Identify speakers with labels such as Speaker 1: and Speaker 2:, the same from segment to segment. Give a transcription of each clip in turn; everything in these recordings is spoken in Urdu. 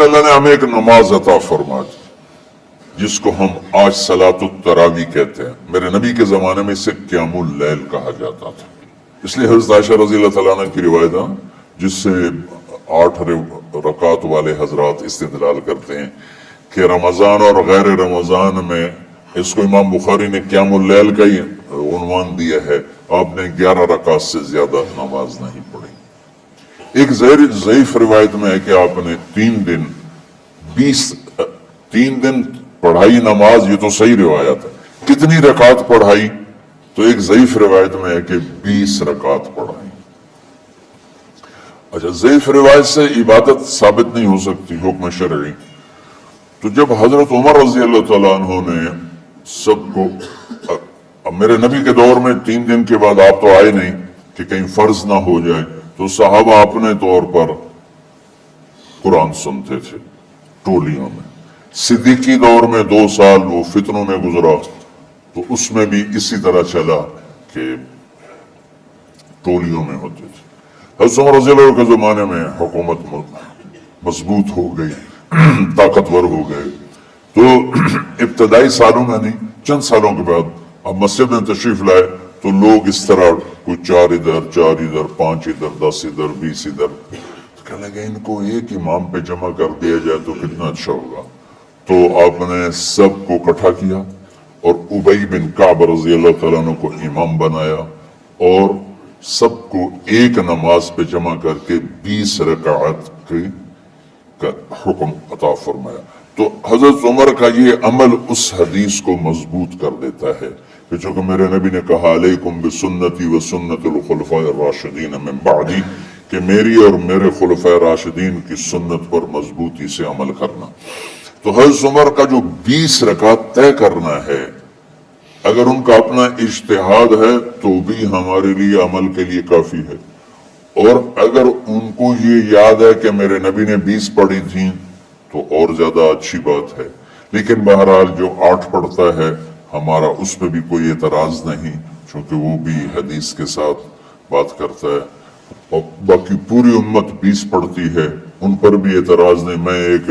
Speaker 1: اللہ نے ہمیں ایک نماز عطا فرما دی جس کو ہم آج صلاۃ التراوی کہتے ہیں. میرے نبی کے زمانے میں اسے قیام اللیل کہا جاتا تھا. اس لیے حضرت عائشہ رضی اللہ تعالیٰ عنہ کی روایت ہے جس سے 8 رکعت والے حضرات استدلال کرتے ہیں کہ رمضان اور غیر رمضان میں اس کو امام بخاری نے قیام اللیل کا ہی عنوان دیا ہے. آپ نے 11 رکعت سے زیادہ نماز نہیں پڑھی. ایک ضعیف روایت میں ہے کہ آپ نے 3 دن پڑھائی نماز. یہ تو صحیح روایت ہے. کتنی رکعت پڑھائی؟ تو ایک ضعیف روایت میں ہے کہ 20 رکعت پڑھائی. اچھا، ضعیف روایت سے عبادت ثابت نہیں ہو سکتی حکم شرعی. تو جب حضرت عمر رضی اللہ تعالیٰ عنہ نے سب کو، میرے نبی کے دور میں 3 دن کے بعد آپ تو آئے نہیں کہ کہیں فرض نہ ہو جائے، تو صحابہ اپنے طور پر قرآن سنتے تھے ٹولیوں میں. صدیقی دور میں 2 سال وہ فتنوں میں گزرا، تو اس میں بھی اسی طرح چلا کہ ٹولیوں میں ہوتے تھے. حضرت عمر رضی اللہ عنہ کے زمانے میں حکومت مضبوط ہو گئی، طاقتور ہو گئے. تو ابتدائی سالوں میں نہیں، چند سالوں کے بعد اب مسجد میں تشریف لائے تو لوگ اس طرح کوئی 4 ادھر 4 ادھر 5 ادھر 10 ادھر 20 ادھر، کہنے لگے ان کو ایک امام پہ جمع کر دیا جائے تو کتنا اچھا ہوگا. تو آپ نے سب کو اکٹھا کیا اور ابی بن کعب رضی اللہ تعالیٰ عنہ کو امام بنایا اور سب کو ایک نماز پہ جمع کر کے 20 رکعت کا حکم عطا فرمایا. تو حضرت عمر کا یہ عمل اس حدیث کو مضبوط کر دیتا ہے کہ چونکہ میرے نبی نے کہا علیکم بسنتی و سنت الخلفاء الراشدین من بعدی، کہ میری اور میرے خلفاء راشدین کی سنت پر مضبوطی سے عمل کرنا. تو حضرت عمر کا جو 20 رکعت طے کرنا ہے، اگر ان کا اپنا اجتہاد ہے تو بھی ہمارے لیے عمل کے لیے کافی ہے، اور اگر ان کو یہ یاد ہے کہ میرے نبی نے 20 پڑھی تھیں تو اور زیادہ اچھی بات ہے. لیکن بہرحال جو 8 پڑھتا ہے ہمارا اس پہ بھی کوئی اعتراض نہیں، چونکہ وہ بھی حدیث کے ساتھ بات کرتا ہے. اور باقی پوری امت 20 پڑھتی ہے، ان پر بھی اعتراض نہیں. میں ایک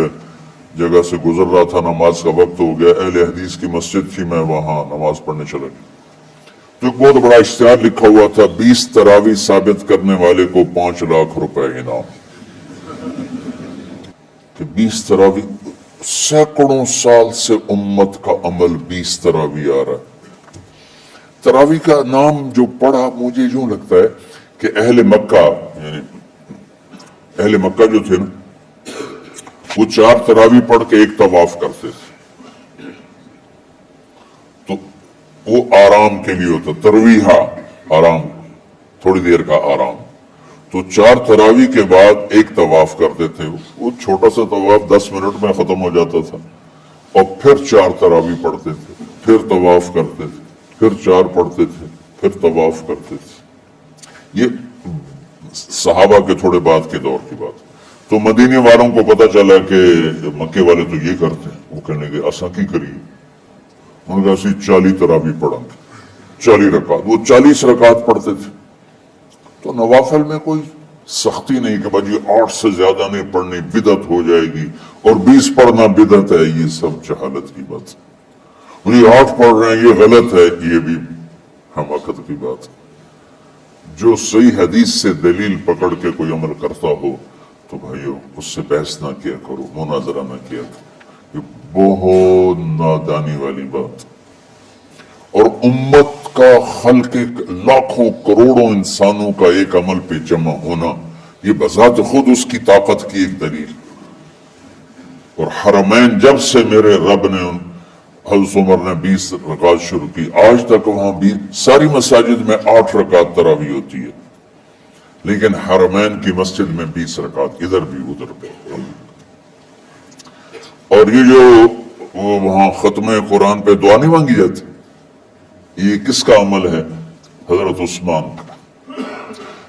Speaker 1: جگہ سے گزر رہا تھا، نماز کا وقت ہو گیا، اہل حدیث کی مسجد تھی، میں وہاں نماز پڑھنے چلا گیا. تو ایک بہت بڑا اشتہار لکھا ہوا تھا، 20 تراویح ثابت کرنے والے کو 5 لاکھ روپے انعام. کہ 20 تراویح، سینکڑوں سال سے امت کا عمل 20 تراویح آ رہا ہے. تراویح کا نام جو پڑھا مجھے یوں لگتا ہے کہ اہل مکہ، یعنی اہل مکہ جو تھے نا، وہ 4 تراویح پڑھ کے ایک طواف کرتے تھے. تو وہ آرام کے لیے ہوتا، ترویحہ آرام، تھوڑی دیر کا آرام. تو 4 تراویح کے بعد ایک طواف کرتے تھے. وہ چھوٹا سا طواف 10 منٹ میں ختم ہو جاتا تھا، اور پھر 4 تراویح پڑھتے تھے، پھر طواف کرتے تھے، پھر 4 پڑھتے تھے، پھر طواف کرتے تھے. یہ صحابہ کے تھوڑے بعد کے دور کی بات. تو مدینے والوں کو پتا چلا کہ مکے والے تو یہ کرتے ہیں. وہ کہنے لگے اساں کی کریے. انہوں نے کہا اسی 40 تراویح پڑھیں گے، 40 رکعت. وہ 40 رکعت پڑھتے تھے. تو نوافل میں کوئی سختی نہیں کہ بھائی 8 سے زیادہ نہیں پڑھنی، بدعت ہو جائے گی، اور 20 پڑھنا بدعت ہے. یہ سب جہالت کی بات ہے. یہ 8 پڑھ رہے ہیں یہ غلط ہے، یہ بھی حماقت کی بات ہے. جو صحیح حدیث سے دلیل پکڑ کے کوئی عمل کرتا ہو تو بھائیو اس سے بحث نہ کیا کرو، مناظرہ نہ کیا کرو. یہ بہت نادانی والی بات. اور امت کا خلق لاکھوں کروڑوں انسانوں کا ایک عمل پہ جمع ہونا، یہ بذات خود اس کی طاقت کی ایک دلیل. اور حرمین جب سے میرے رب نے حضرت عمر نے 20 رکعت شروع کی، آج تک وہاں بھی ساری مساجد میں 8 رکعت تراویح ہوتی ہے، لیکن حرمین کی مسجد میں 20 رکعت، ادھر بھی ادھر بھی. اور یہ جو وہاں ختم قرآن پہ دعا نہیں مانگی جاتی، یہ کس کا عمل ہے؟ حضرت عثمان کا.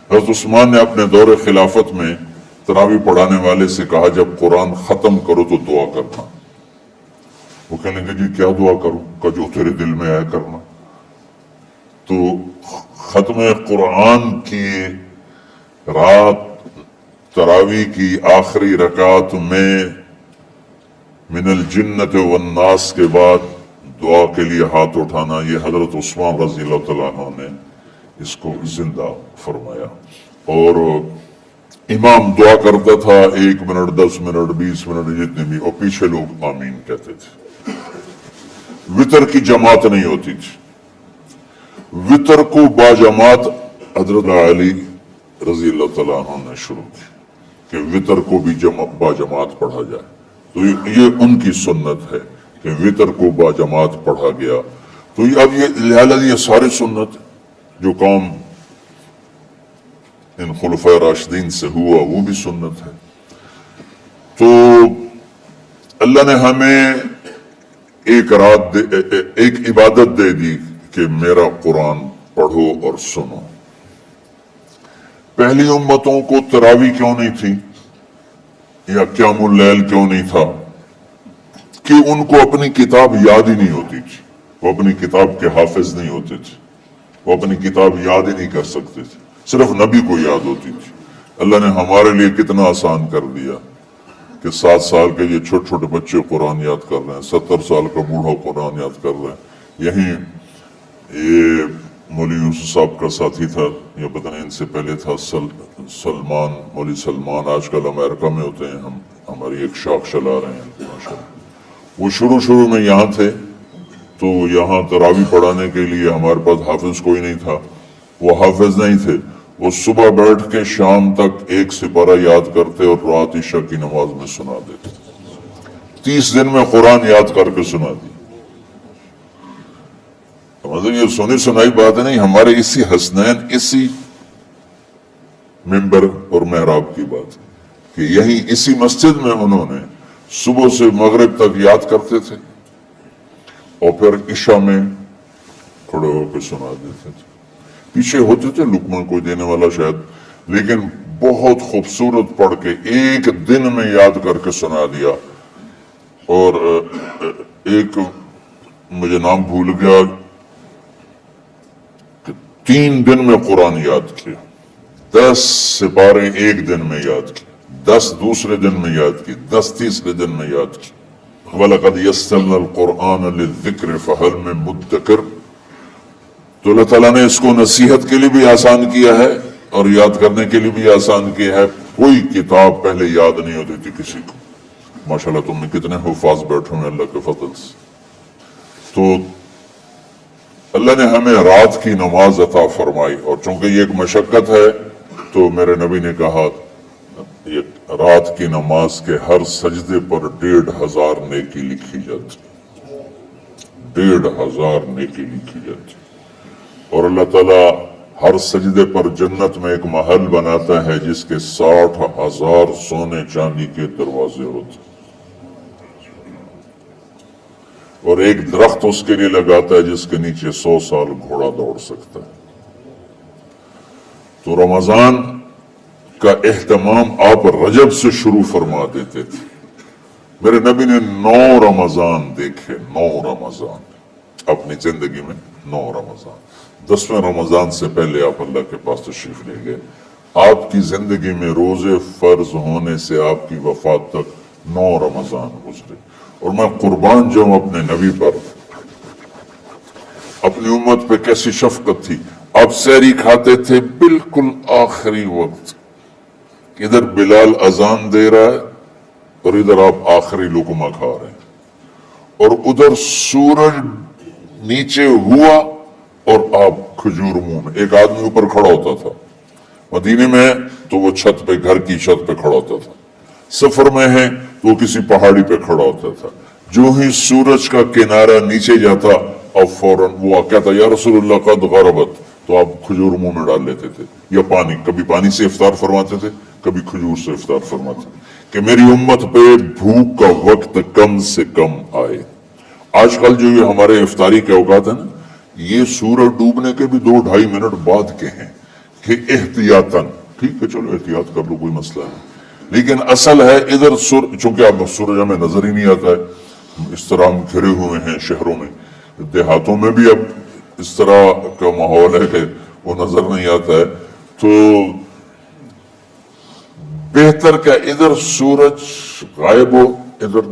Speaker 1: حضرت عثمان نے اپنے دور خلافت میں تراویح پڑھانے والے سے کہا جب قرآن ختم کرو تو دعا کرنا. وہ کہنے لگے جی کیا دعا کروں؟ کہ جو تیرے دل میں آیا کرنا. تو ختم قرآن کی رات تراویح کی آخری رکعت میں من الجنت والناس کے بعد دعا کے لیے ہاتھ اٹھانا، یہ حضرت عثمان رضی اللہ تعالیٰ عنہ نے اس کو زندہ فرمایا. اور امام دعا کرتا تھا 1 منٹ 10 منٹ 20 منٹ جتنے بھی، اور پیچھے لوگ آمین کہتے تھے. وطر کی جماعت نہیں ہوتی تھی. وطر کو باجماعت حضرت علی رضی اللہ تعالیٰ عنہ نے شروع کی کہ وطر کو بھی باجماعت پڑھا جائے. تو یہ ان کی سنت ہے کہ وطر کو باجماعت پڑھا گیا. تو اب یہ لہٰذا یہ سارے سنت جو کام ان خلفۂ راشدین سے ہوا وہ بھی سنت ہے. تو اللہ نے ہمیں ایک عبادت دے دی کہ میرا قرآن پڑھو اور سنو. پہلی امتوں کو تراویح کیوں نہیں تھی یا قیام اللیل کیوں نہیں تھا؟ کہ ان کو اپنی کتاب یاد ہی نہیں ہوتی تھی. وہ اپنی کتاب کے حافظ نہیں ہوتے تھے. وہ اپنی کتاب یاد ہی نہیں کر سکتے تھے. صرف نبی کو یاد ہوتی تھی. اللہ نے ہمارے لیے کتنا آسان کر دیا کہ 7 سال کے یہ چھوٹے چھوٹے بچے قرآن یاد کر رہے ہیں، 70 سال کا بوڑھا قرآن یاد کر رہے ہیں. یہیں یہ مولوی یوسف صاحب کا ساتھی تھا، یا پتہ نہیں ان سے پہلے تھا، سلمان، مولوی سلمان، آج کل امریکہ میں ہوتے ہیں. ہماری ایک شاخ چلا رہے ہیں ماشاءاللہ. وہ شروع میں یہاں تھے تو یہاں تراویح پڑھانے کے لیے ہمارے پاس حافظ کوئی نہیں تھا. وہ حافظ نہیں تھے. وہ صبح بیٹھ کے شام تک 1 سپارہ یاد کرتے اور رات عشاء کی نماز میں سنا دیتے. 30 دن میں قرآن یاد کر کے سنا دی. مطلب یہ سنی سنائی بات نہیں، ہمارے اسی حسنین، اسی ممبر اور محراب کی بات ہے کہ یہی اسی مسجد میں انہوں نے صبح سے مغرب تک یاد کرتے تھے اور پھر عشاء میں کھڑے ہو کے سنا دیتے تھے. پیچھے ہوتے تھے لقمہ کوئی دینے والا شاید، لیکن بہت خوبصورت پڑھ کے 1 دن میں یاد کر کے سنا دیا. اور ایک مجھے نام بھول گیا کہ 3 دن میں قرآن یاد کیا. 10 سپارے 1 دن میں یاد کیے، 10 دوسرے دن میں یاد کی، 10 تیسرے دن میں یاد کی. وَلَقَدْ يَسَّرْنَا الْقُرْآنَ لِلذِّكْرِ فَهَلْ مِن مُدَّكِرٍ. تو اللہ تعالیٰ نے اس کو نصیحت کے لیے بھی آسان کیا ہے اور یاد کرنے کے لیے بھی آسان کیا ہے. کوئی کتاب پہلے یاد نہیں ہوتی تھی کسی کو. ماشاءاللہ تم میں کتنے حفاظ بیٹھے ہیں اللہ کے فضل سے. تو اللہ نے ہمیں رات کی نماز عطا فرمائی، اور چونکہ یہ ایک مشقت ہے تو میرے نبی نے کہا یہ رات کی نماز کے ہر سجدے پر 1500 نیکی لکھی جاتی. 1500 نیکی لکھی جاتی. اور اللہ تعالیٰ ہر سجدے پر جنت میں ایک محل بناتا ہے جس کے 60,000 سونے چاندی کے دروازے ہوتے ہیں، اور ایک درخت اس کے لیے لگاتا ہے جس کے نیچے 100 سال گھوڑا دوڑ سکتا ہے. تو رمضان کا اہتمام آپ رجب سے شروع فرما دیتے تھے. میرے نبی نے 9 رمضان دیکھے، 9 رمضان اپنی زندگی میں. 9 رمضان. 10ویں رمضان سے پہلے آپ اللہ کے پاس تشریف لے گئے. آپ کی زندگی میں روزے فرض ہونے سے آپ کی وفات تک 9 رمضان گزرے. اور میں قربان جاؤں اپنے نبی پر. اپنی امت پہ کیسی شفقت تھی. آپ سحری کھاتے تھے بالکل آخری وقت. ادھر بلال اذان دے رہا ہے اور ادھر آپ آخری لقمہ کھا رہے ہیں، اور ادھر سورج نیچے ہوا اور آپ کھجور منہ میں. ایک آدمی اوپر کھڑا ہوتا تھا مدینے میں تو وہ چھت پہ، گھر کی چھت پہ کھڑا ہوتا تھا. سفر میں ہے تو وہ کسی پہاڑی پہ کھڑا ہوتا تھا. جو ہی سورج کا کنارہ نیچے جاتا اب فوراً وہ کہتا یا رسول اللہ قد غربت، تو آپ کھجور منہ میں ڈال لیتے تھے یا پانی. کبھی پانی سے افطار فرماتے تھے، کبھی کھجور سے افطار فرماتے تھے کہ میری امت پہ بھوک کا وقت کم سے کم آئے. آج کل جو یہ ہمارے افطاری کے اوقات ہیں نا، یہ سورج ڈوبنے کے بھی 2-2.5 منٹ بعد کے ہیں کہ احتیاطاً. ٹھیک ہے چلو احتیاط کر لو، کوئی مسئلہ نہیں، لیکن اصل ہے ادھر چونکہ اب سورج ہمیں نظر ہی نہیں آتا ہے. اس طرح ہم گھرے ہوئے ہیں شہروں میں. دیہاتوں میں بھی اب اس طرح کا ماحول ہے کہ وہ نظر نہیں آتا ہے. تو بہتر کہ ادھر سورج غائب ہو، ادھر